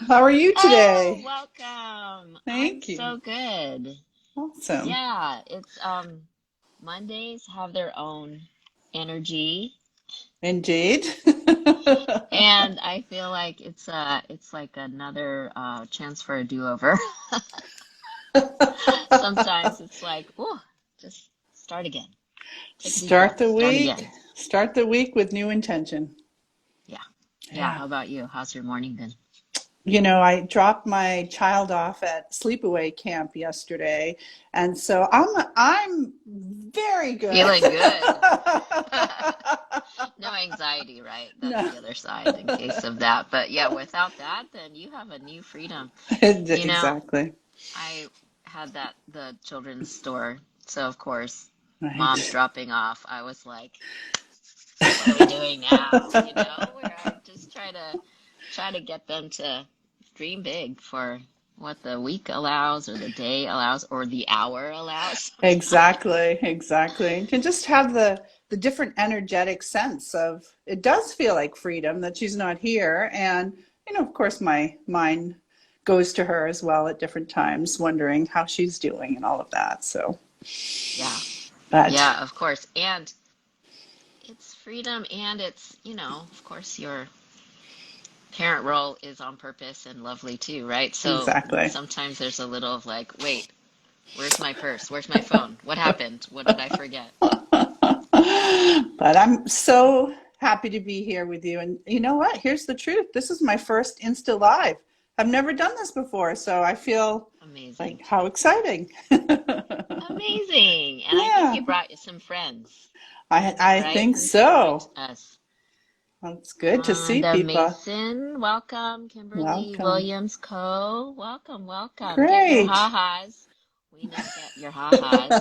How are you Oh, today? welcome. I'm Thank you. so good. Awesome. Yeah, it's Mondays have their own energy, Indeed. and I feel like it's like another chance for a do-over. Sometimes it's like, oh, just start again. Take a deep Start breath, the start week. again. Start the week with new intention. Yeah. Yeah, Yeah. how about you? How's your morning been? I dropped my child off at sleepaway camp yesterday, and so I'm very good. Feeling good. No anxiety, right? That's No. the other side in case of that. But yeah, without that, then you have a new freedom. You know, Exactly. I had the children's store. So of course, mom's Right. dropping off. I was like, what are we doing now? Where I just try to get them to dream big for what the week allows or the day allows or the hour allows sometimes. Exactly, exactly. To just have the different energetic sense of it does feel like freedom that she's not here. And, of course, my mind goes to her as well at different times, wondering how she's doing and all of that. So, Yeah. but Yeah, of course. And it's freedom and it's, of course, your parent role is on purpose and lovely too, right? So exactly. sometimes there's a little of like, wait, where's my purse? Where's my phone? What happened? What did I forget? But I'm so happy to be here with you. And you know what? Here's the truth. This is my first Insta Live. I've never done this before, so I feel like Amazing. how exciting. Amazing. And I think Yeah, you brought some friends, I right? think Who's joined so. us? It's good to see Rhonda people. Mason, welcome. Kimberly Welcome. Williams Coe, welcome, welcome. Get your Great. ha-has. We know get your ha-has.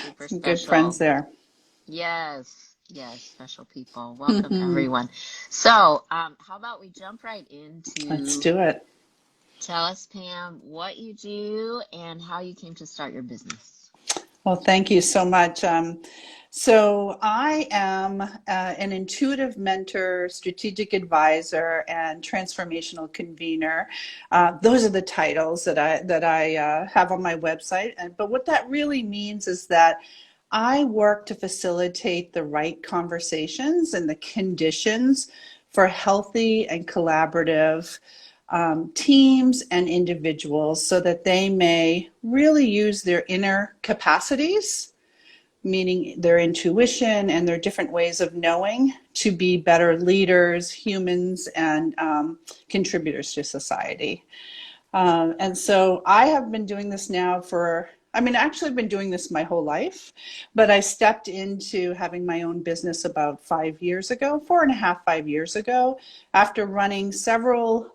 Super Some good friends special. there. Yes, yes, special people. Welcome, everyone. So, how about we jump right Let's into do it. tell us, Pam, what you do and how you came to start your business. Well, thank you so much. So I am an intuitive mentor, strategic advisor, and transformational convener. Those are the titles that I have on my website. But what that really means is that I work to facilitate the right conversations and the conditions for healthy and collaborative teams and individuals so that they may really use their inner capacities, meaning their intuition and their different ways of knowing, to be better leaders, humans, and contributors to society. And so I have been doing this now actually I've been doing this my whole life, but I stepped into having my own business about 5 years ago, 4.5, 5 years ago, after running several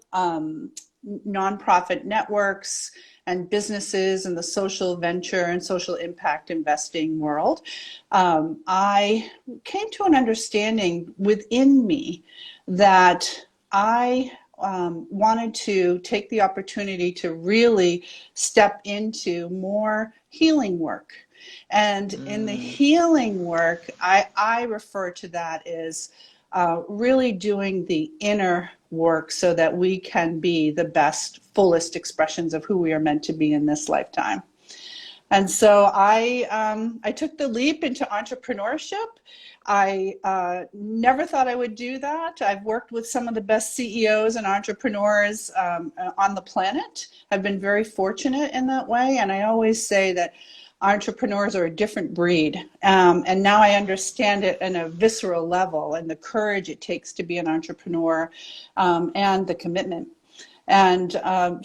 nonprofit networks and businesses in the social venture and social impact investing world. I came to an understanding within me that I wanted to take the opportunity to really step into more healing work. And in the Mm, healing work, I refer to that as really doing the inner work so that we can be the best, fullest expressions of who we are meant to be in this lifetime. And so I took the leap into entrepreneurship. I never thought I would do that. I've worked with some of the best CEOs and entrepreneurs on the planet. I've been very fortunate in that way. And I always say that entrepreneurs are a different breed. And now I understand it in a visceral level and the courage it takes to be an entrepreneur and the commitment. And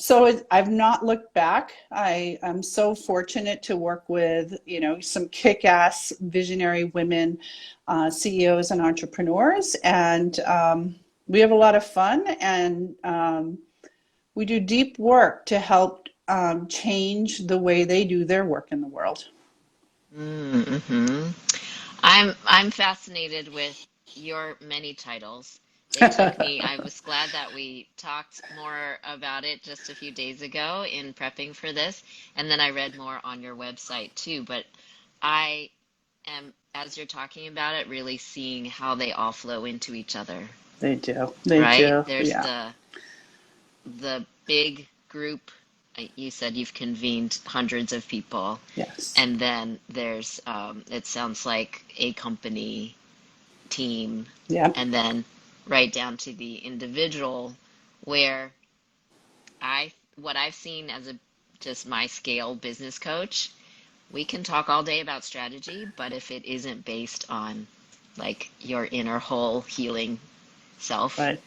so I've not looked back. I am so fortunate to work with, some kick-ass visionary women, CEOs and entrepreneurs. And we have a lot of fun and we do deep work to help change the way they do their work in the world. mm-hmm. I'm fascinated with your many titles. It took me, I was glad that we talked more about it just a few days ago in prepping for this, and then I read more on your website too. But I am, as you're talking about it, really seeing how they all flow into each other, They do. They right? do. There's Yeah. the the big group, you said you've convened hundreds of people, Yes. and then there's, it sounds like a company team, Yep. and then right down to the individual, where what I've seen as a just my scale business coach, we can talk all day about strategy, but if it isn't based on like your inner whole healing self, Right.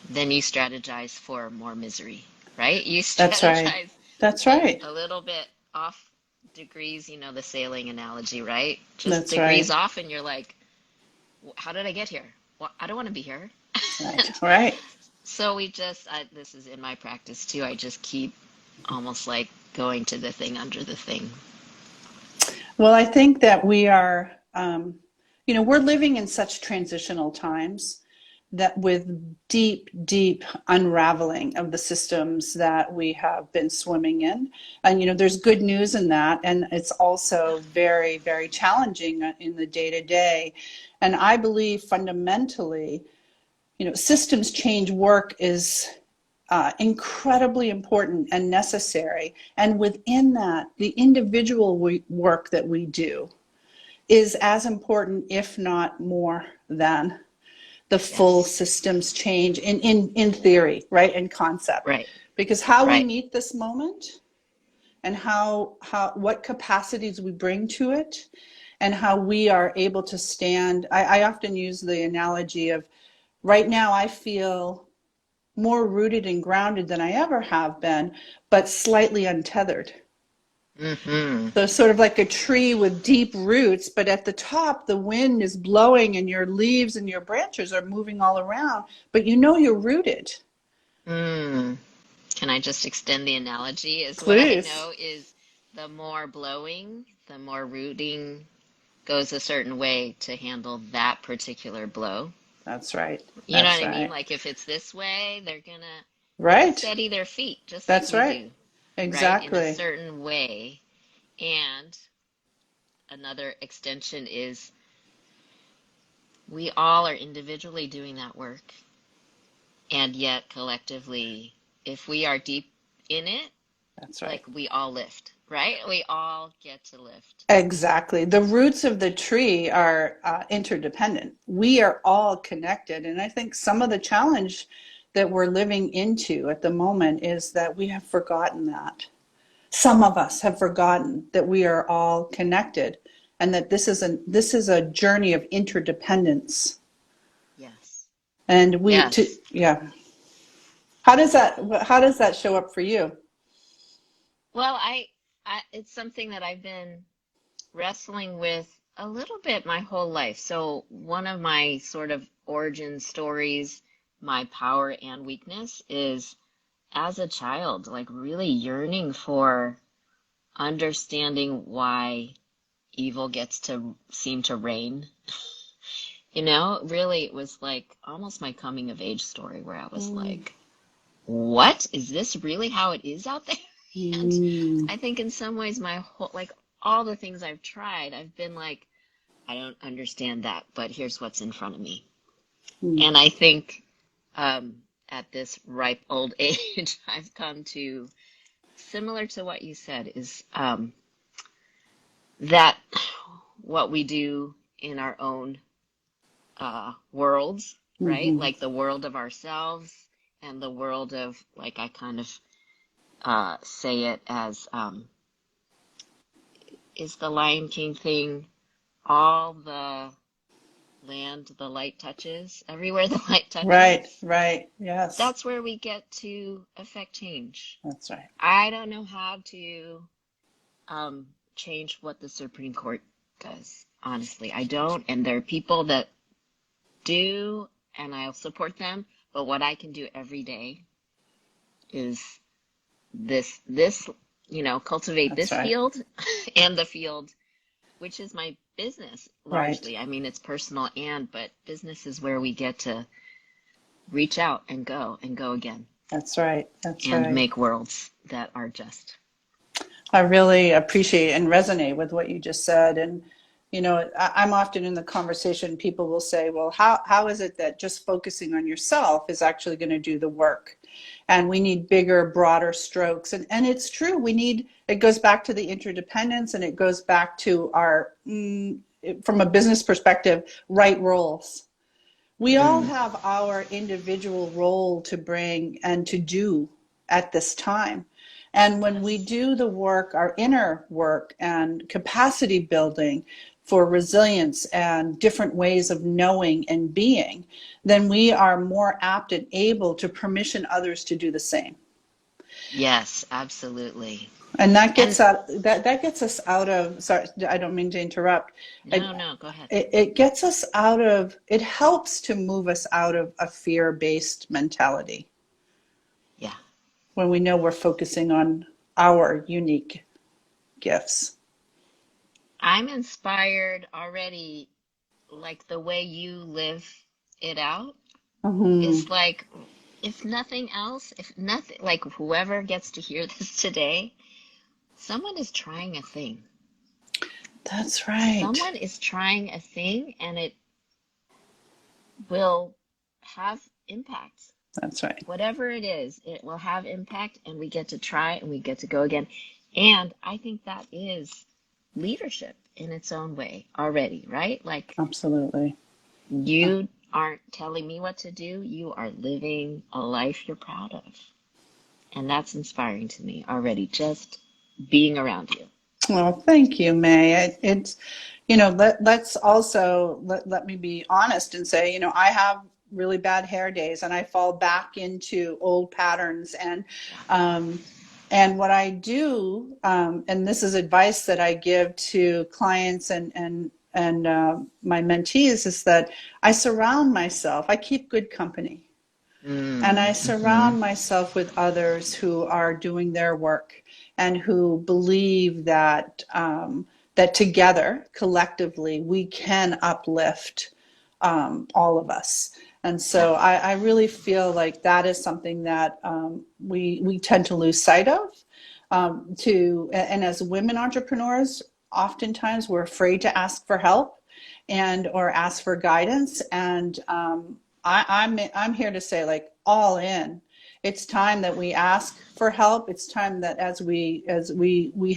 then you strategize for more misery, right? You That's right. strategize That's with right. a little bit off degrees, the sailing analogy, right? Just That's degrees right. off, and you're like, how did I get here? Well, I don't want to be here. Right. And Right. so this is in my practice too. I just keep almost like going to the thing under the thing. Well, I think that we are, we're living in such transitional times that with deep, deep unraveling of the systems that we have been swimming in. And, there's good news in that. And it's also very, very challenging in the day to day. And I believe fundamentally, systems change work is incredibly important and necessary. And within that, the individual work that we do is as important, if not more, than the full Yes. systems change in theory, right? In concept. Right. Because how we Right. meet this moment and what capacities we bring to it and how we are able to stand. I often use the analogy of right now I feel more rooted and grounded than I ever have been, but slightly untethered. Mm-hmm. So sort of like a tree with deep roots, but at the top, the wind is blowing and your leaves and your branches are moving all around, but you're rooted. Mm. Can I just extend the analogy? Is what I Please. know is the more blowing, the more rooting goes a certain way to handle that particular blow. That's right. You know That's what I mean? right. Like if it's this way, they're gonna Right. steady their feet just like That's we right. do, right? In a Exactly. certain way. And another extension is we all are individually doing that work. And yet collectively, if we are deep in it, That's right. like we all lift, right? We all get to lift. Exactly. The roots of the tree are interdependent. We are all connected. And I think some of the challenge that we're living into at the moment is that we have forgotten that. Some of us have forgotten that we are all connected and that this is a journey of interdependence. Yes. And Yes. yeah. How does that show up for you? Well, it's something that I've been wrestling with a little bit my whole life. So one of my sort of origin stories, my power and weakness is as a child, like really yearning for understanding why evil gets to seem to reign. Really, it was like almost my coming of age story where I was Mm. like, what? Is this really how it is out there? And Mm. I think in some ways, my whole, like all the things I've tried, I've been like, I don't understand that, but here's what's in front of me. Mm. And I think at this ripe old age, I've come to, similar to what you said, is that what we do in our own worlds, right? Mm-hmm. Like the world of ourselves and the world of, like, I kind of say it as is the Lion King thing, all the land the light touches, everywhere the light Right, touches, right. Yes. that's where we get to affect change. That's right. I don't know how to change what the Supreme Court does. Honestly, I don't. And there are people that do, and I'll support them. But what I can do every day is cultivate That's this right. field and the field, which is my business Right. largely. I mean, it's personal but business is where we get to reach out and go again That's right. That's and right. make worlds that are just. I really appreciate and resonate with what you just said. And I'm often in the conversation, people will say, well, how is it that just focusing on yourself is actually going to do the work? And we need bigger, broader strokes. And it's true. It goes back to the interdependence, and it goes back to our, from a business perspective, right roles. We all Mm, have our individual role to bring and to do at this time. And when we yes. do the work, our inner work and capacity building for resilience and different ways of knowing and being, then we are more apt and able to permission others to do the same. Yes, absolutely. And And that gets us out of, sorry, I don't mean to interrupt. no, no, go ahead. It gets us out of, it helps to move us out of a fear-based mentality Yeah. when we know we're focusing on our unique gifts. I'm inspired already, like the way you live it out Hmm. is like, if nothing else, if nothing, like whoever gets to hear this today, someone is trying a thing. That's right. Someone is trying a thing and it will have impact. That's right. Whatever it is, it will have impact and we get to try and we get to go again. And I think that is leadership in its own way already, right? Like Absolutely. you aren't telling me what to do, you are living a life you're proud of. And that's inspiring to me already, just being around you. Well, thank you, May. It's, let's also, let me be honest and say, I have really bad hair days and I fall back into old patterns. Yeah. Um, and what I do, and this is advice that I give to clients and my mentees, is that I keep good company. And I Mm-hmm. surround myself with others who are doing their work and who believe that together, collectively, we can uplift all of us. And Yeah. so I really feel like that is something that we tend to lose sight of. And as women entrepreneurs, oftentimes we're afraid to ask for help and or ask for guidance. And I'm here to say, like, all in. It's time that we ask for help. It's time that as we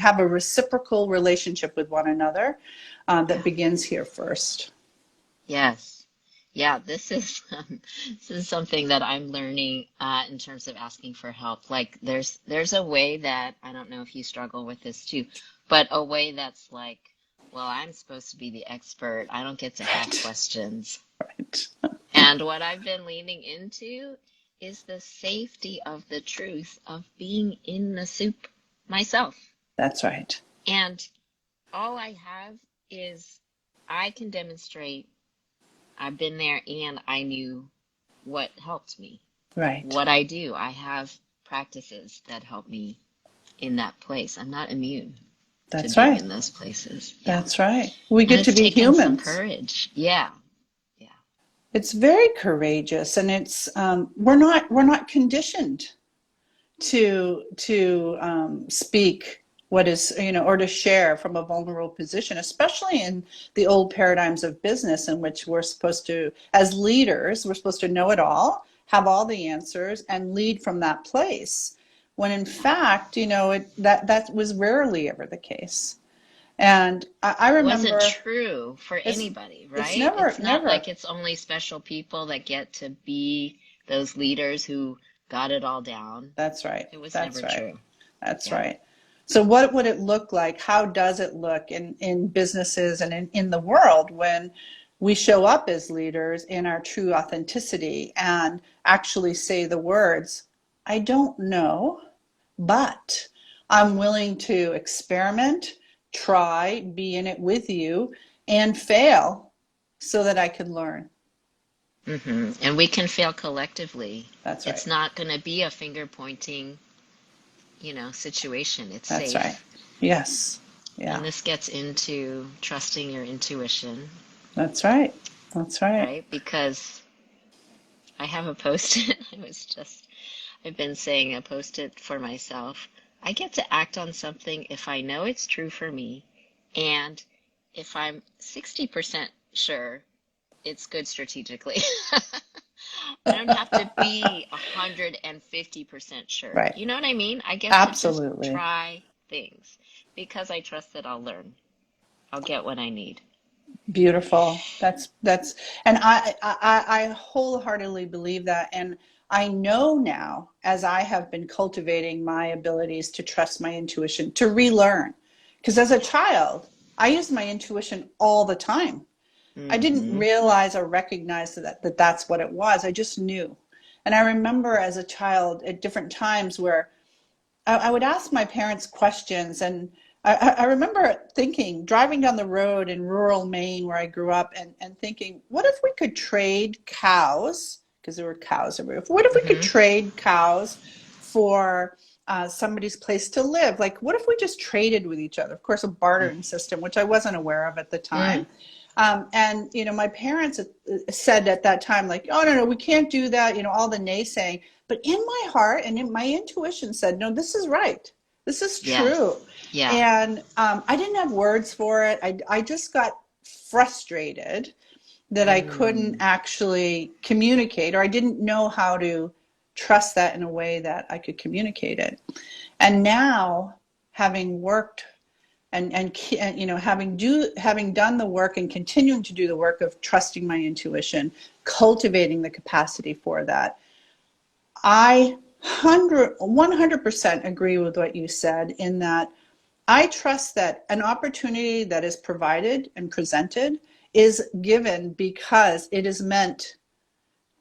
have a reciprocal relationship with one another that Yeah. begins here first. Yes. Yeah, this is something that I'm learning in terms of asking for help. Like there's a way that I don't know if you struggle with this too, but a way that's like, well, I'm supposed to be the expert. I don't get to have Right. questions. Right. And what I've been leaning into is the safety of the truth of being in the soup myself. That's right. And all I have is I can demonstrate I've been there and I knew what helped me. Right. What I do, I have practices that help me in that place. I'm not immune to That's being right. in those places. Yeah. That's right. We And get to it's be taken some humans. courage. Yeah. Yeah. It's very courageous, and it's we're not conditioned to speak what is, or to share from a vulnerable position, especially in the old paradigms of business in which we're supposed to, as leaders, we're supposed to know it all, have all the answers, and lead from that place. When in Yeah. fact, that was rarely ever the case. And I It wasn't remember true for it's anybody, it's right? never It's not never. like it's only special people that get to be those leaders who got it all down. That's right. It was That's never right. true. That's Yeah. right. So what would it look like? How does it look in businesses and in the world when we show up as leaders in our true authenticity and actually say the words, I don't know, but I'm willing to experiment, try, be in it with you, and fail so that I can learn. And we can fail collectively. That's right. It's not going to be a finger pointing, situation. It's That's right. safe. Yes. Yeah. And this gets into trusting your intuition, That's right. That's right. right? Because I have a post-it. I've been saying a post-it for myself. I get to act on something if I know it's true for me and if I'm 60% sure, it's good strategically. I don't have to be 150% sure. Right. You know what I mean? I get to just Absolutely. try things because I trust that I'll learn. I'll get what I need. Beautiful. And I wholeheartedly believe that. And I know now, as I have been cultivating my abilities to trust my intuition, to relearn. Because as a child, I used my intuition all the time. I didn't Hmm. realize or recognize that that's what it was. I just knew. And I remember as a child at different times where I would ask my parents questions, and I remember thinking, driving down the road in rural Maine where I grew up, and thinking, what if we could trade cows? Because there were cows everywhere. What if we could Hmm. trade cows for somebody's place to live? Like, what if we just traded with each other? Of course, a bartering system, which I wasn't aware of at the Hmm. time. And my parents said at that time, like, oh, no, we can't do that, all the naysaying. But in my heart and in my intuition said, no, this is right. This is true. Yes. Yeah. And I didn't have words for it. I just got frustrated that I couldn't Mm. actually communicate, or I didn't know how to trust that in a way that I could communicate it. And now, having worked and having done the work and continuing to do the work of trusting my intuition, cultivating the capacity for that, I 100% agree with what you said, in that I trust that an opportunity that is provided and presented is given because it is meant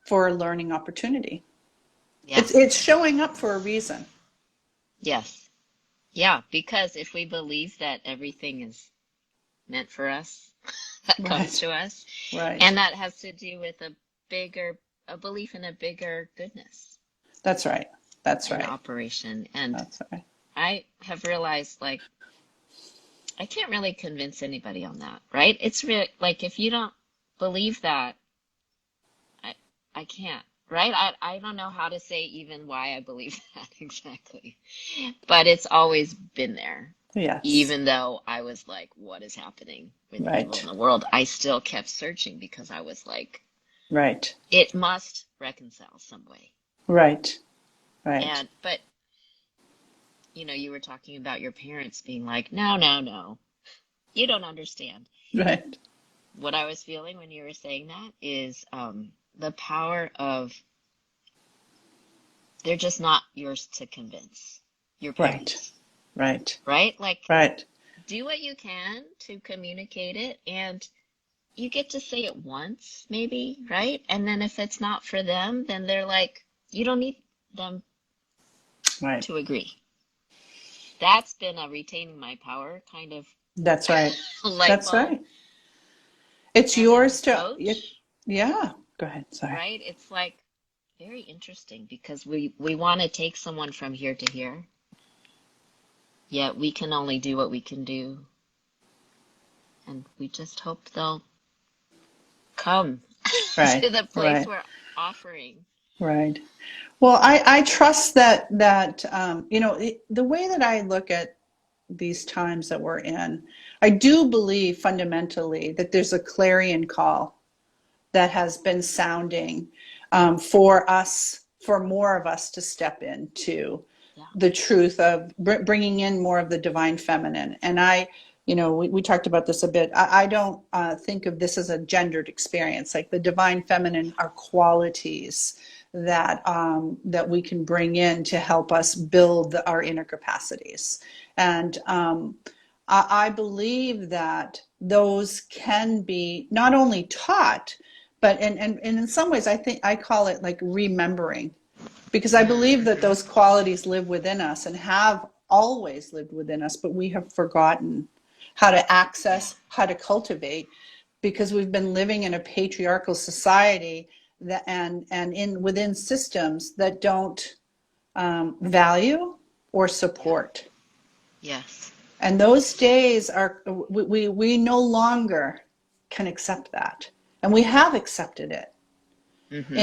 for a learning opportunity. It's Yes. showing up for a reason. Yes. Yeah, because if we believe that everything is meant for us, that comes Right, to us, right. and that has to do with a belief in a bigger goodness That's right. That's and right. operation. And That's right. I have realized, like, I can't really convince anybody on that, right? It's really like if you don't believe that, I I can't, right? I don't know how to say even why I believe that exactly. But it's always been there. Yes. Even though I was like, what is happening with evil in Right. the world? I still kept searching because I was like, Right. it must reconcile some way. Right. Right. But you were talking about your parents being like, no, no, no, you don't understand. Right. What I was feeling when you were saying that is the power of they're just not yours to convince, your Right. parents, Right. right? Like, Right. do what you can to communicate it, and you get to say it once, maybe, right? And then if it's not for them, then they're like, you don't need them Right. to agree. That's been a retaining my power kind of That's right. light That's bulb. right. It's And as a yours to, coach, yeah. Go ahead. Sorry. right? It's like very interesting because we want to take someone from here to here, yet we can only do what we can do, and we just hope they'll come Right. to the place Right. we're offering. Right. Well, I trust that the way that I look at these times that we're in, I do believe fundamentally that there's a clarion call that has been sounding for us, for more of us to step into Yeah. the truth of bringing in more of the divine feminine. And we talked about this a bit. I don't think of this as a gendered experience. Like, the divine feminine are qualities that we can bring in to help us build our inner capacities. And I believe that those can be not only taught, but and in some ways, I think I call it like remembering, because I believe that Mm-hmm. those qualities live within us and have always lived within us, but we have forgotten how to Yeah. access, how to cultivate, because we've been living in a patriarchal society that and in within systems that don't value or Yeah. support. Yes. And those days are, we no longer can accept that, and we have accepted it. Mm-hmm.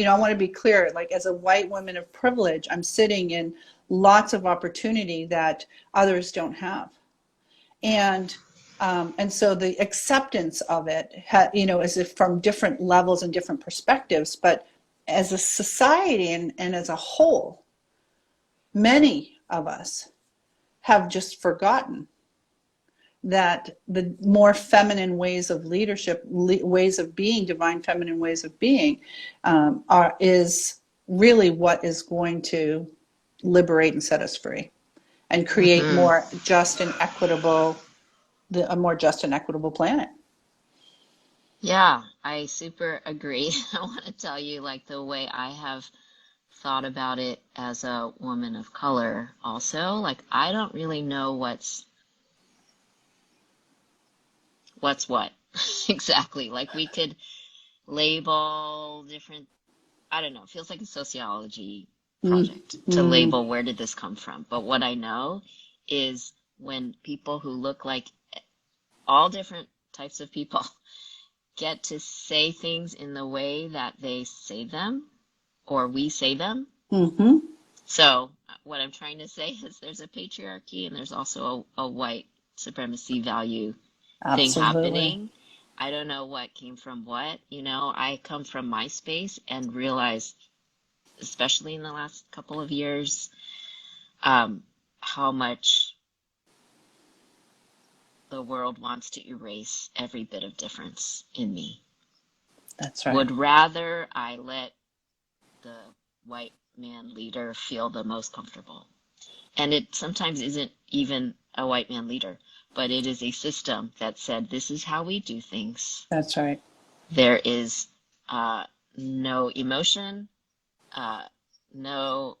I want to be clear, like, as a white woman of privilege, I'm sitting in lots of opportunity that others don't have. And And so the acceptance of it, is from different levels and different perspectives. But as a society and as a whole, many of us have just forgotten that the more feminine ways of leadership, ways of being, divine feminine ways of being, is really what is going to liberate and set us free and create Mm-hmm. more just and equitable, a more just and equitable planet. Yeah, I super agree. I want to tell you, like, the way I have thought about it as a woman of color also, like, I don't really know what's what exactly. Like, we could label different, I don't know, it feels like a sociology project to Mm-hmm. label where did this come from. But what I know is when people who look like all different types of people get to say things in the way that they say them or we say them. Mm-hmm. So what I'm trying to say is there's a patriarchy and there's also a white supremacy value thing Absolutely. happening. I don't know what came from what. I come from my space and realized, especially in the last couple of years, how much the world wants to erase every bit of difference in me. That's right. Would rather I let the white man leader feel the most comfortable. And it sometimes isn't even a white man leader, but it is a system that said, this is how we do things. That's right. There is no emotion, uh, no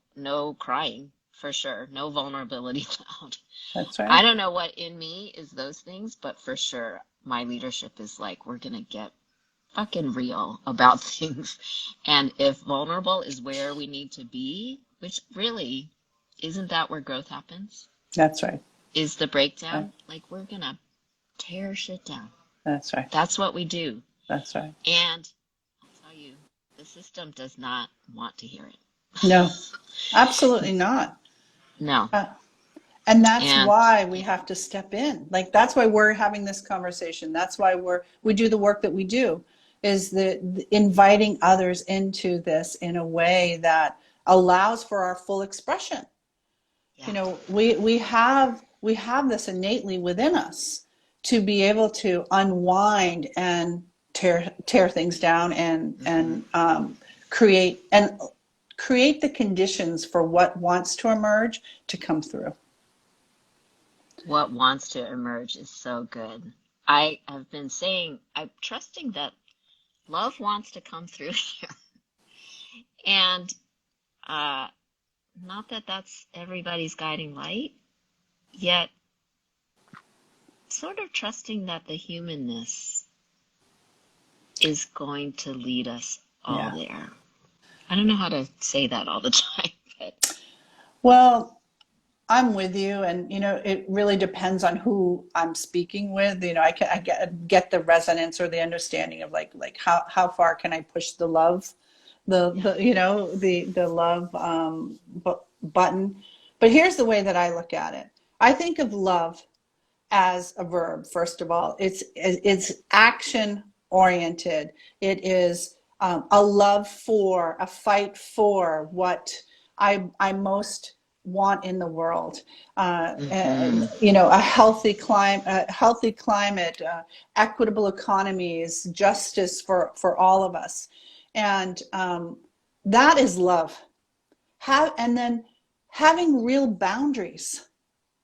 crying for sure, no vulnerability allowed. That's I right. don't know what in me is those things, but for sure, my leadership is like, we're gonna get fucking real about things. And if vulnerable is where we need to be, which really isn't that where growth happens? That's right. Is the Right. breakdown? Like, we're gonna tear shit down. That's right. That's what we do. That's right. And I'll tell you, the system does not want to hear No, it. absolutely not. No. Uh, and that's And why we yeah, have to step in. Like that's why we're having this conversation. That's why we do the work that we do, is the inviting others into this in a way that allows for our full expression. yeah. We have this innately within us to be able to unwind and tear things down Hmm. create create the conditions for what wants to emerge to come through. What wants to emerge is so good. I have been saying, I'm trusting that love wants to come through here. And uh, not that that's everybody's guiding light, yet sort of trusting that the humanness is going to lead us all Yeah. there. I don't know how to say that all the time, but Well, I'm with you, and it really depends on who I'm speaking with. I get the resonance or the understanding of like how far can I push the love, yeah. the love button. But here's the way that I look at it. I think of love as a verb. First of all, it's action oriented. It is a love for, a fight for what I most want in the world. Hmm. A healthy climate, equitable economies, justice for all of us, and that is love. And then having real boundaries.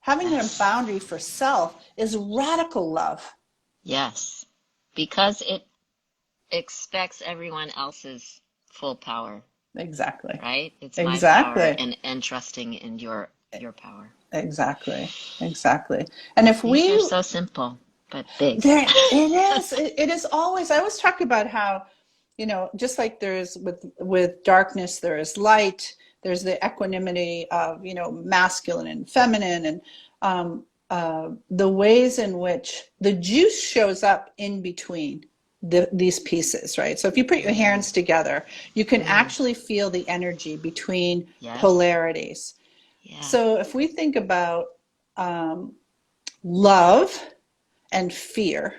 Having a Yes. boundary for self is radical love. Yes. Because it expects everyone else's full power, Exactly. right? It's my power Exactly. and trusting in your power. Exactly. Exactly. And if These are we so simple, but big. there it is. It is always. I always talk about how, just like there is with darkness, there is light. There's the equanimity of masculine and feminine, and the ways in which the juice shows up in between these pieces, right? So if you put your Mm, hands together, you can mm, actually feel the energy between yes. polarities. Yeah. So if we think about love and fear.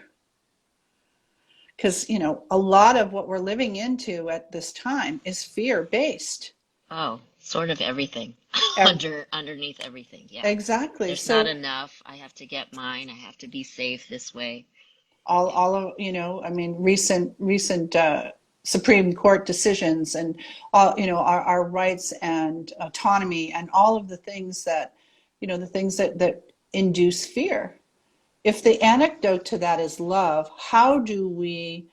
Because, a lot of what we're living into at this time is fear-based. Oh, sort of everything. Ev- Underneath everything. Yeah. Exactly. There's not So enough. I have to get mine. I have to be safe this way. Yeah. all of, I mean, recent Supreme Court decisions and all, our rights and autonomy and all of the things that, that induce fear. If the antidote to that is love, how do we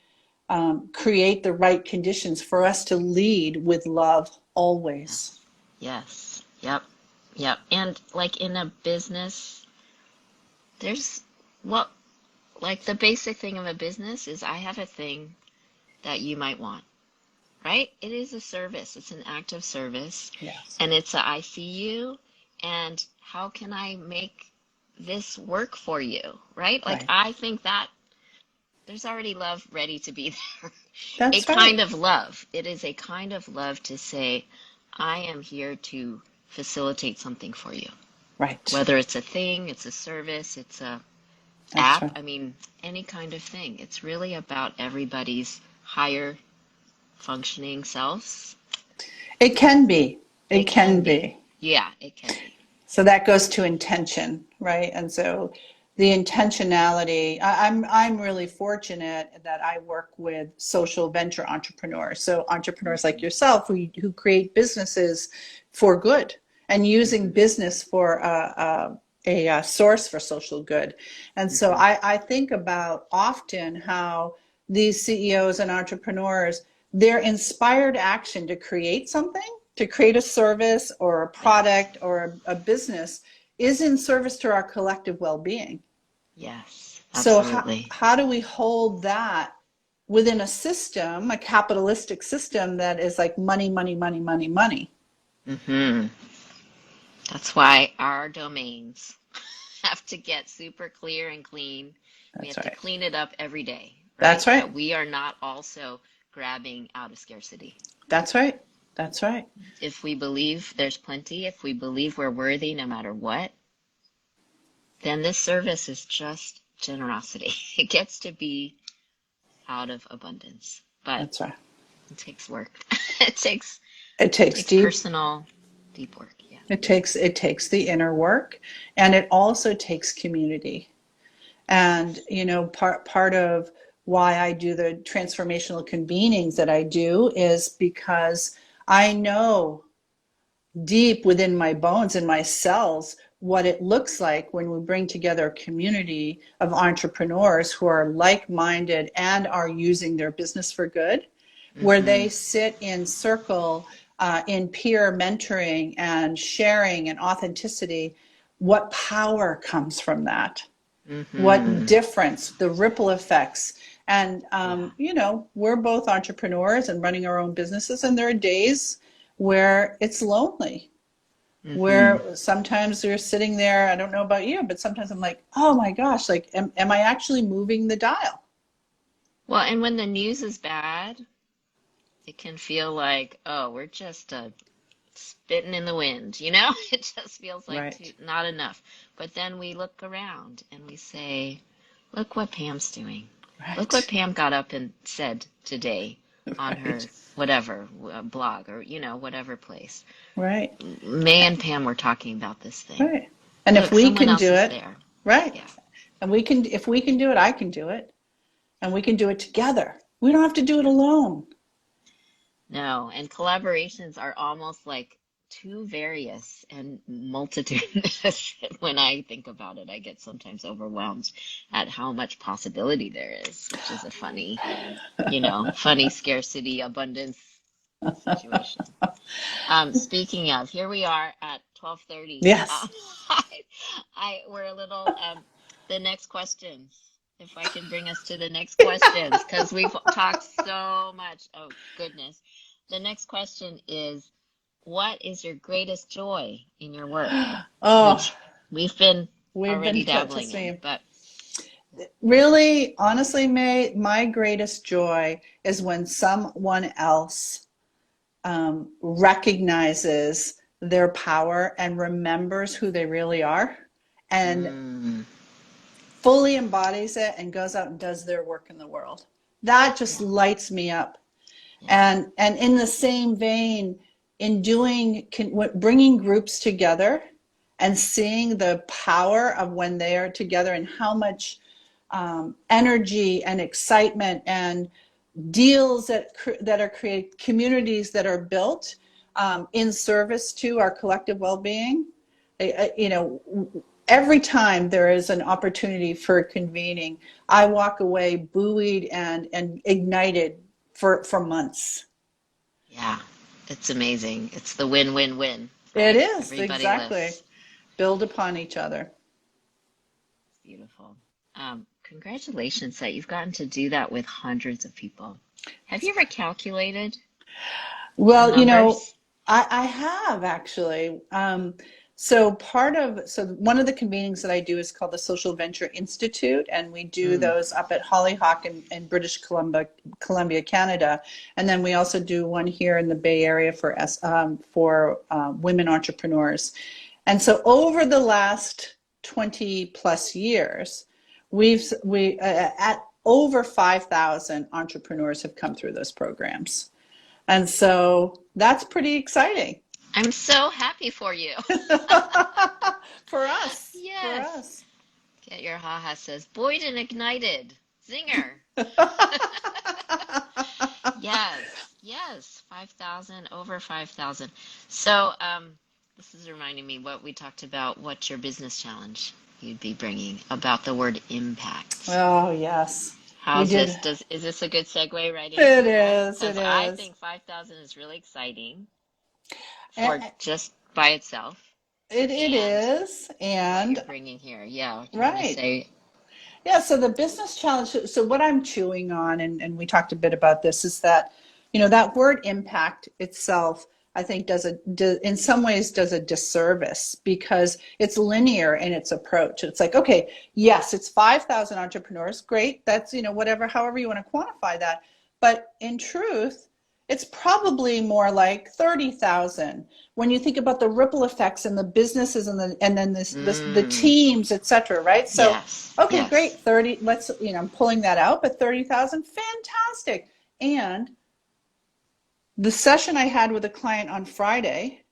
create the right conditions for us to lead with love always? Yes. Yes. Yep. Yep. And like in a business, there's what like the basic thing of a business is I have a thing that you might want, right? It is a service. It's an act of service. Yes. And it's a I see you and how can I make this work for you, right? Like Right. I think that there's already love ready to be there. A That's right. kind of love. It is a kind of love to say, I am here to facilitate something for you. Right. Whether it's a thing, it's a service, it's a That's app, right. I mean, any kind of thing. It's really about everybody's higher functioning selves. It can be. It It can can be. be. Yeah, it can be. So that goes to intention, right? And so the intentionality, I'm really fortunate that I work with social venture entrepreneurs. So entrepreneurs like yourself who create businesses for good and using Mm-hmm. business for a source for social good. And so Mm-hmm. I think about often how these CEOs and entrepreneurs, their inspired action to create something, to create a service or a Yes. product or a business is in service to our collective well-being. Yes, So absolutely. how do we hold that within a system, a capitalistic system that is like money, money, money, money, money? Mm-hmm. That's why our domains have to get super clear and clean. We That's have to right. clean it up every day, right? That's right. That we are not also grabbing out of scarcity. That's right. That's right. If we believe there's plenty, if we believe we're worthy no matter what, then this service is just generosity. It gets to be out of abundance, but That's right. it takes work. It takes It takes deep personal, deep work. Yeah. it takes the inner work, and it also takes community. And part of why I do the transformational convenings that I do is because I know deep within my bones and my cells what it looks like when we bring together a community of entrepreneurs who are like-minded and are using their business for good, where Mm-hmm. they sit in circle in peer mentoring and sharing and authenticity. What power comes from that? What Mm-hmm. difference, the ripple effects. And, Yeah. we're both entrepreneurs and running our own businesses, and there are days where it's lonely, Mm-hmm. where sometimes you're sitting there. I don't know about you, but sometimes I'm like, oh my gosh, like, am I actually moving the dial? Well, and when the news is bad, it can feel like, oh, we're just spitting in the wind, you know? It just feels like Right, not enough. But then we look around and we say, look what Pam's doing. Look what right, Pam got up and said today on her right, whatever blog or, whatever place. right, May and Pam were talking about this thing. right. And if Look, we someone can else do is it, there. right. Yeah. And if we can do it, I can do it. And we can do it together. We don't have to do it alone. No, and collaborations are almost like too various and multitudinous. When I think about it, I get sometimes overwhelmed at how much possibility there is, which is a funny, funny scarcity abundance situation. Speaking of, here we are at 12:30. Yes. We're a little the next questions. If I can bring us to the next questions, because we've talked so much. Oh, goodness. The next question is, what is your greatest joy in your work? Oh, Which we've been we've been already to dabbling see. in, but Really, honestly, May, my greatest joy is when someone else recognizes their power and remembers who they really are and mm, fully embodies it and goes out and does their work in the world. That just Yeah. lights me up. Yeah. And in the same vein, in bringing groups together and seeing the power of when they are together and how much energy and excitement and deals that are created, communities that are built in service to our collective well-being. You know, every time there is an opportunity for convening, I walk away buoyed and ignited for months. Yeah. It's amazing. It's the win-win-win, It right? is, Everybody exactly. lives. Build upon each other. It's beautiful. Congratulations that you've gotten to do that with hundreds of people. Have you ever calculated the Well, you know, numbers? I have actually. So one of the convenings that I do is called the Social Venture Institute, and we do Mm, those up at Hollyhock in British Columbia, Canada, and then we also do one here in the Bay Area for women entrepreneurs. And so over the last 20 plus years, we at over 5,000 entrepreneurs have come through those programs. And so that's pretty exciting. I'm so happy for you. For us, for Yes. us. Get your haha says, Boyd and ignited. Zinger. Yes, yes, 5,000, over 5,000. So, this is reminding me what we talked about, what's your business challenge you'd be bringing about the word impact. Oh, yes. We How's did. this? Is this a good segue right It into that? is, it Because I is. think 5,000 is really exciting for And just by itself it and is. what you're And bringing here. Yeah, do you want to right. say? Yeah, so the business challenge, so what I'm chewing on, and we talked a bit about this, is that, you know, that word impact itself, I think in some ways does a disservice because it's linear in its approach. It's like, okay, yes, it's 5,000 entrepreneurs, great, that's, you know, whatever, however you want to quantify that. But in truth, it's probably more like 30,000 when you think about the ripple effects and the businesses and then the Mm, teams, et cetera, right? So, yes, okay, yes. great, 30, let's, you know, I'm pulling that out, but 30,000, fantastic. And the session I had with a client on Friday,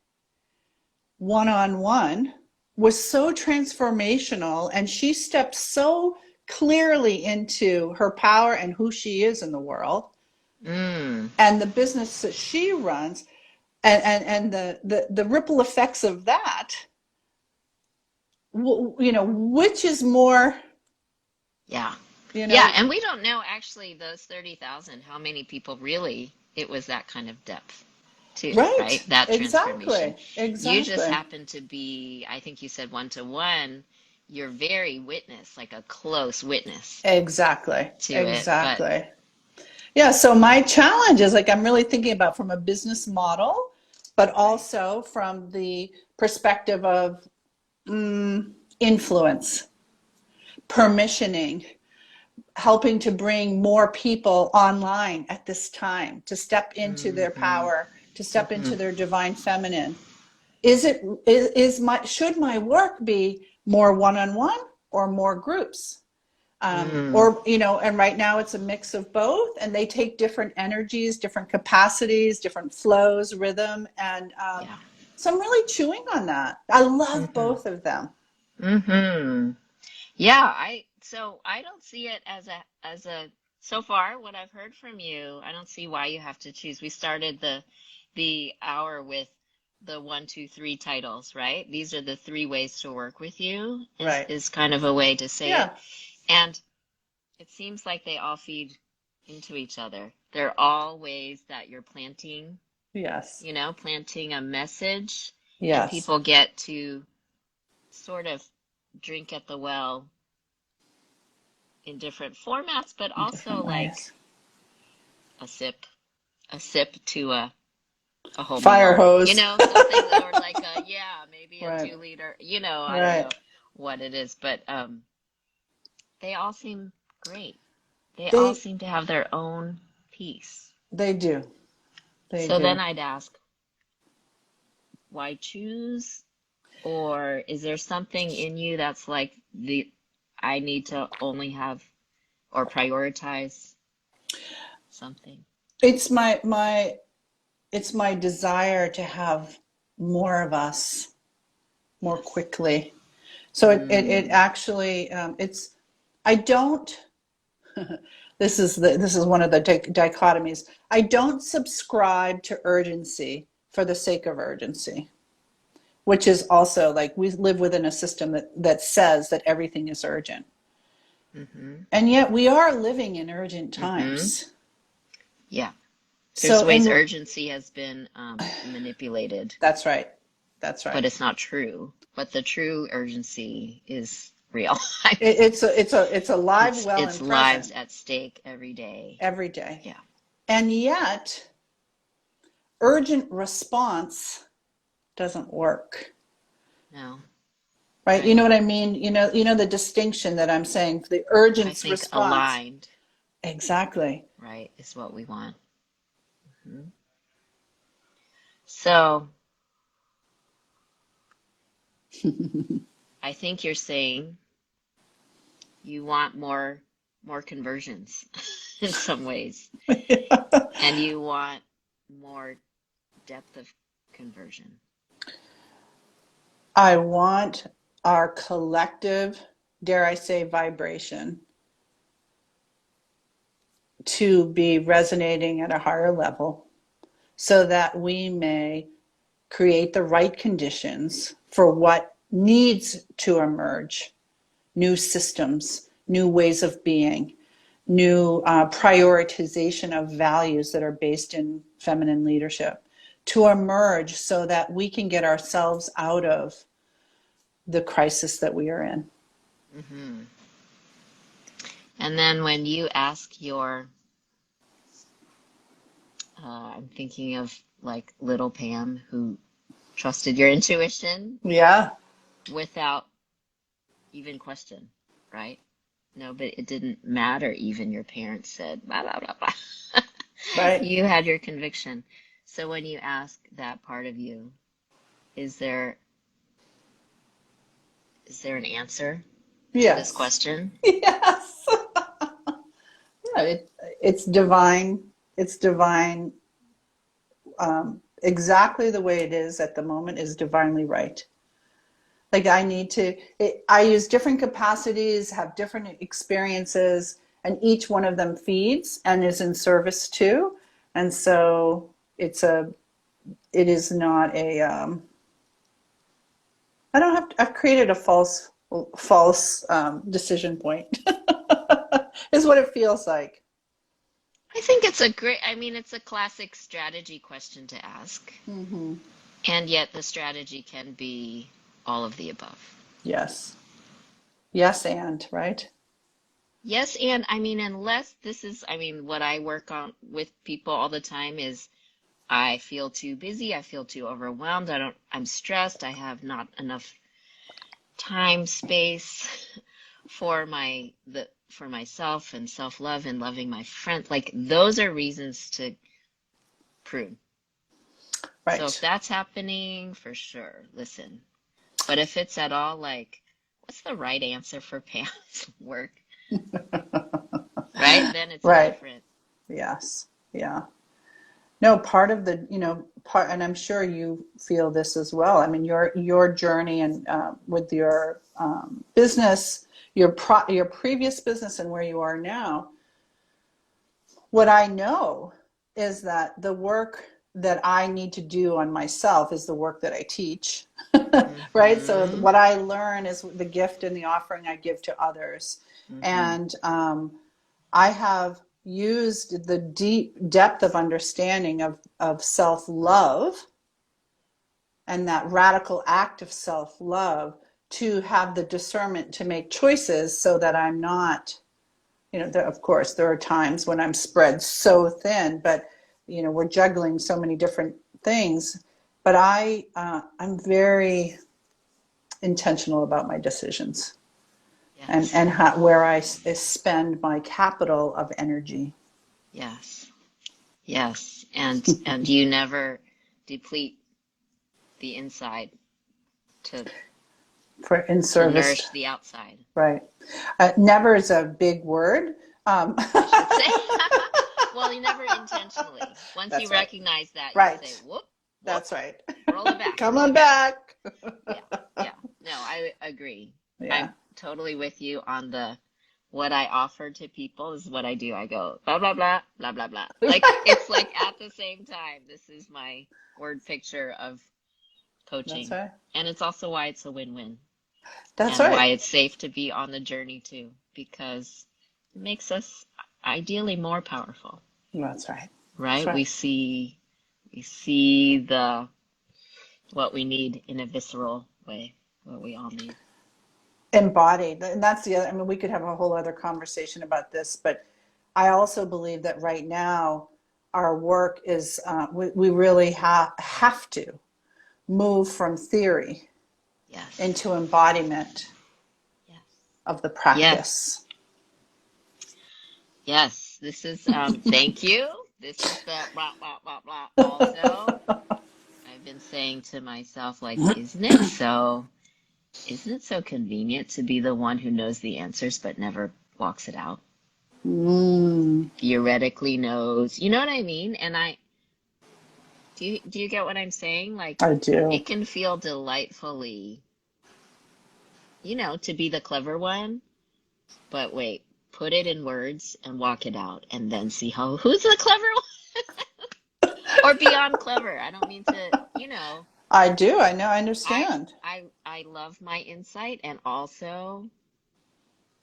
one on one, was so transformational. And she stepped so clearly into her power and who she is in the world Mm, and the business that she runs and the ripple effects of that, you know, which is more, yeah. you Yeah, know, and we don't know actually those 30,000, how many people really it was that kind of depth too, right? right, That transformation. exactly, You just exactly. happen to be, I think you said one to one, you're very witness, like a close witness Exactly. to it. But Exactly. Yeah. So my challenge is like I'm really thinking about from a business model, but right. also from the perspective of influence, permissioning, helping to bring more people online at this time to step into their Mm-hmm. power, to step Mm-hmm. into their divine feminine. Is my should my work be more one-on-one or more groups? Mm. Or, you know, and right now it's a mix of both, and they take different energies, different capacities, different flows, rhythm, and Yeah. so I'm really chewing on that. I love Mm-hmm. both of them. Mm-hmm. Yeah, I don't see it as a so far what I've heard from you, I don't see why you have to choose. We started the hour with the one, two, three titles, right? These are the three ways to work with you Right. is kind of a way to say it. Yeah. And it seems like they all feed into each other. They're all ways that you're planting, Yes. planting a message and Yes. people get to sort of drink at the well in different formats, but In also different like ways. a sip, a sip to a whole Fire meal, hose. something or like a, yeah, maybe a Right. 2 liter, I don't know Right. what it is, but they all seem great. They all They seem to have their own piece. they do. They So then do. I'd ask, why choose? Or is there something in you that's like I need to only have or prioritize something. It's my desire to have more of us more Yes. quickly. So it Mm, actually it's I don't this is one of the dichotomies. I don't subscribe to urgency for the sake of urgency, which is also like we live within a system that says that everything is urgent. mm-hmm. And yet we are living in urgent Mm-hmm. times. Yeah. There's So ways and urgency has been manipulated, that's right. That's but right. it's not true. But the true urgency is real. I It, mean, it's alive, well, it's and lives present at stake every day. every day. Yeah. And yet urgent response doesn't work. No. Right? You Right. know what I mean? You know the distinction that I'm saying, the I urgent think response. aligned, Exactly. right, is what we want. Mhm. So I think you're saying you want more conversions in some ways, and you want more depth of conversion. I want our collective, dare I say, vibration to be resonating at a higher level so that we may create the right conditions for what needs to emerge: new systems, new ways of being, new prioritization of values that are based in feminine leadership to emerge so that we can get ourselves out of the crisis that we are in. Hmm. And then when you ask your, I'm thinking of like little Pam who trusted your intuition Yeah, without even question, right? No, but it didn't matter. Even your parents said, blah, blah, blah, blah. right. You had your conviction. So when you ask that part of you, is there is there an answer to this Yes. question? Yes. Yeah, it's divine. It's divine. Exactly the way it is at the moment is divinely right. Like I need to, I use different capacities, have different experiences, and each one of them feeds and is in service to. And so it is not I don't have I've created a false decision point, is what it feels like. I think it's a great, I mean, it's a classic strategy question to ask. Hmm. And yet the strategy can be all of the above. Yes. Yes, and right. Yes, and I mean, unless this is, I mean, what I work on with people all the time is I feel too busy, I feel too overwhelmed, I'm stressed, I have not enough time, space for myself and self-love and loving my friend. Like those are reasons to prune. So if Right. that's happening, for sure, listen. But if it's at all like, what's the right answer for Pam's work, right? Then it's Right. different. Yes. Yeah. No, part of the, part, and I'm sure you feel this as well. I mean, your journey and with your business, your previous business, and where you are now. What I know is that the work that I need to do on myself is the work that I teach, right? So Mm-hmm. what I learn is the gift and the offering I give to others, Mm-hmm. and I have used the deep depth of understanding of self-love and that radical act of self-love to have the discernment to make choices so that I'm not, of course, there are times when I'm spread so thin, but, we're juggling so many different things. But I'm very intentional about my decisions Yes. and where I spend my capital of energy. Yes. Yes. And you never deplete the inside to For in to service, nourish the outside. right. Never is a big word. Um, I should say. Well, you never intentionally. Once you that's right. recognize that, you say, Right. whoop, whoop, That's right. roll it back, Come roll on it back. back. Yeah, yeah. No, I agree. Yeah. I'm totally with you on the what I offer to people is what I do. I go blah blah blah blah blah blah. Like it's like at the same time. This is my word picture of That's coaching. right. And it's also why it's a win-win That's and why right. it's safe to be on the journey too, because it makes us ideally more powerful, That's right. That's right? right. We see the what we need in a visceral way, what we all need. Embodied. And that's the other, I mean, we could have a whole other conversation about this, but I also believe that right now our work is, we really have to move from theory Yes. into embodiment Yes. of the Yes. practice. Yes. This is thank you. This is the blah blah blah blah also. I've been saying to myself, like, isn't it so convenient to be the one who knows the answers but never walks it out? Mm, Theoretically knows. You know what I mean? And I do you get what I'm saying? Like I do. it can feel delightfully, to be the clever one, but wait, put it in words and walk it out and then see who's the clever one or beyond clever. I don't mean to. I do. I know. I I understand. I love my insight and also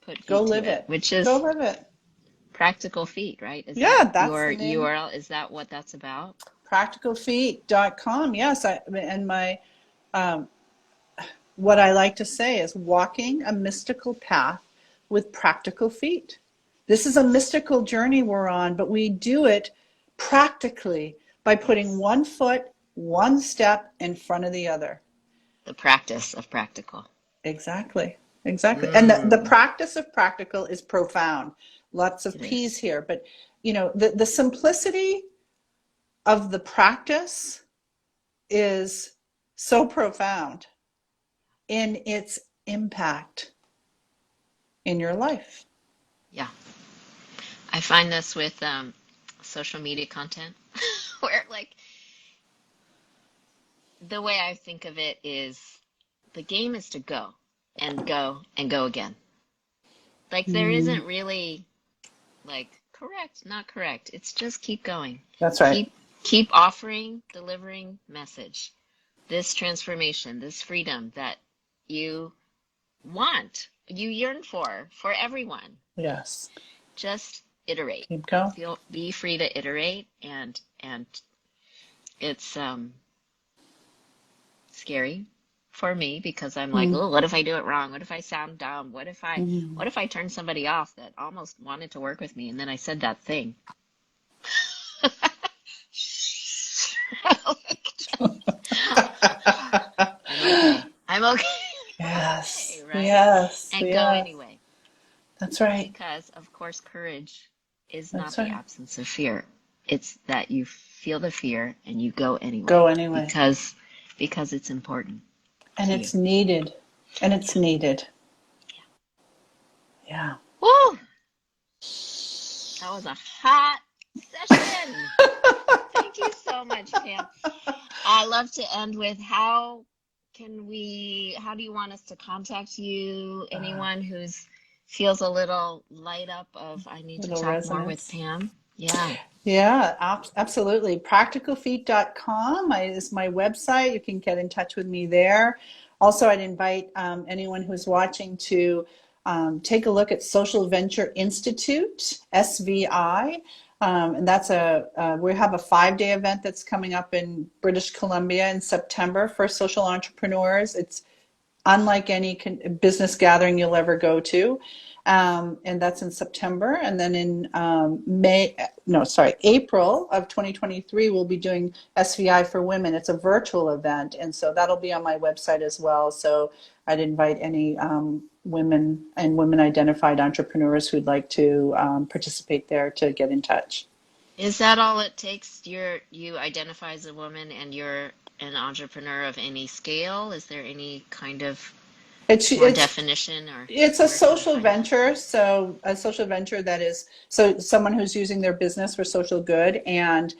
put Go feet to live it, it. which Go is live it. practical feet, right? Is that Yeah, that's your the name. URL? Is that what that's about? Practicalfeet.com. Yes. And my, um, what I like to say is walking a mystical path with practical feet. This is a mystical journey we're on, but we do it practically by putting Yes. one foot, one step in front of the other. The practice of practical. Exactly. Exactly. And the Mm, practice of practical is profound. Lots of it P's is. here, but the simplicity of the practice is so profound in its impact in your life. Yeah. I find this with social media content where like the way I think of it is the game is to go and go and go again. Like there Mm, isn't really like correct, not correct. It's just keep going. that's right. Keep offering, delivering message. This transformation, this freedom that you want, you yearn for everyone. Yes. Just iterate. Keep going. Be free to iterate and it's scary for me because I'm like, Mm, oh, what if I do it wrong? What if I sound dumb? What if I mm. what if I turn somebody off that almost wanted to work with me and then I said that thing? I'm okay. I'm okay. I'm okay, Yes. right? Yes. And go Yes. anyway. That's right. Because, of course, courage is not That's the right. absence of fear. It's that you feel the fear and you go Go anyway anyway. because it's important And to you. it's needed. And Yeah. it's needed. Yeah. Yeah. Woo! That was a hot session. Thank you so much, Pam. I love to end with how do you want us to contact you? Uh, Anyone who's feels a little light up of I need to little talk more with resonance. Pam? Yeah. Yeah, absolutely. Practicalfeet.com is my website. You can get in touch with me there. Also, I'd invite anyone who's watching to take a look at Social Venture Institute, SVI. And that's we have a 5-day event that's coming up in British Columbia in September for social entrepreneurs. It's unlike any business gathering you'll ever go to. And that's in September. And then in April of 2023, we'll be doing SVI for Women. It's a virtual event. And so that'll be on my website as well. So I'd invite any women and women identified entrepreneurs who'd like to participate there to get in touch. Is that all it takes? You identify as a woman and you're an entrepreneur of any scale? Is there any kind of It's more it's definition, or It's a where can we social find that? venture, so a social venture that is so someone who's using their business for social good and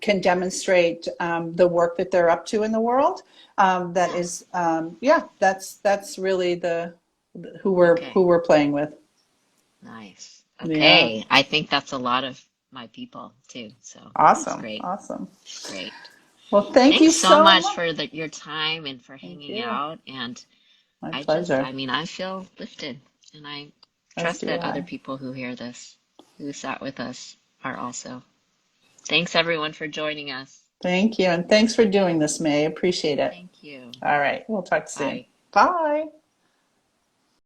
can demonstrate the work that they're up to in the world. That Yeah. is, yeah, that's really the who Okay. we're playing with. Nice. Yeah, Okay. I think that's a lot of my people too. So that's awesome, great. awesome. Great. Well, thank you Thanks so so much much. for your time and for Thank hanging you. out. And My I pleasure. mean, I feel lifted, and I As trust do that other I. people who hear this, who sat with us, are also. Thanks everyone for joining us. Thank you, and thanks for doing this, May. Appreciate it. Thank you. All right, we'll talk soon. Bye. Bye.